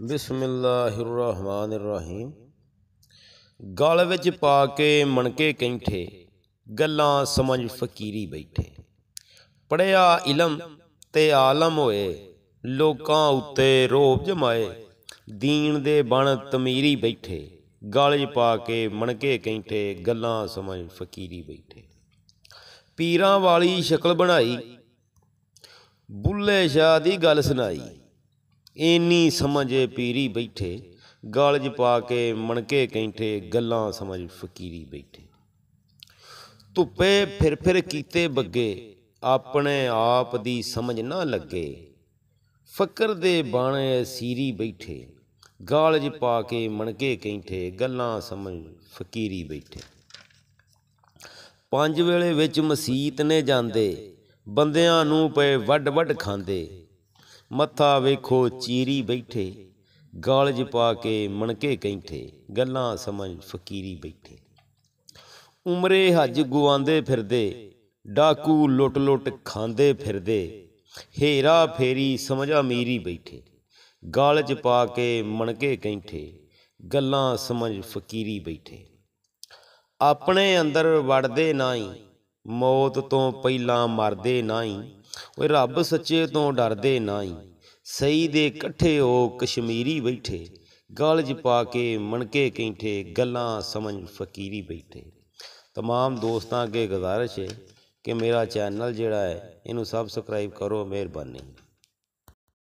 बिस्मिल्लाहिर्रहमानिर्रहीम। गल विच पा के मणके कैंठे, गल्लां समझ फकीरी बैठे। पढ़िया इलम ते आलम होए, लोकां उत्ते रोब जमाए। दीन दे बण तमीरी बैठे, गल च पा के मणके कैंठे, गल्लां समझ फकीरी बैठे। पीरां वाली शक्ल बनाई, बुल्ले शाह दी गल सुनाई। इन्नी समझ पीरी बैठे, गल च पा के मणके कैंठे, गल्लां समझ फकीरी बैठे। धुप्पे फिर कीते बग्गे, अपने आप दी समझ ना लगे। फकर दे बण सीरी बैठे, गल च पा के मणके कैंठे, गल्लां समझ फकीरी बैठे। 5 वेले विच मसीत ने जांदे, बंदियां नूं पे वड्ड वड्ड खांदे। मत्था वेखो चीरी बैठे, गल च पा के मणके कैंठे, गल्लां समझ फकीरी बैठे। उमरे हज गुआंदे फिरदे, डाकू लुट खांदे फिरदे। हेरा फेरी समझ अमीरी बैठे, गल च पा के मणके कैंठे, गल्लां समझ फकीरी बैठे। अपने अंदर वड़दे नाई, मौत तो पहलां मरदे नाई। रब सच्चे तो डरदे नाई, सही दे कट्ठे हो कश्मीरी बैठे। गल च पा के मणके कैंठे, गल्लां समझ फकीरी बैठे। तमाम दोस्तां अगे गुजारिश है कि मेरा चैनल जिहड़ा है इनू सबसक्राइब करो। मेहरबानी।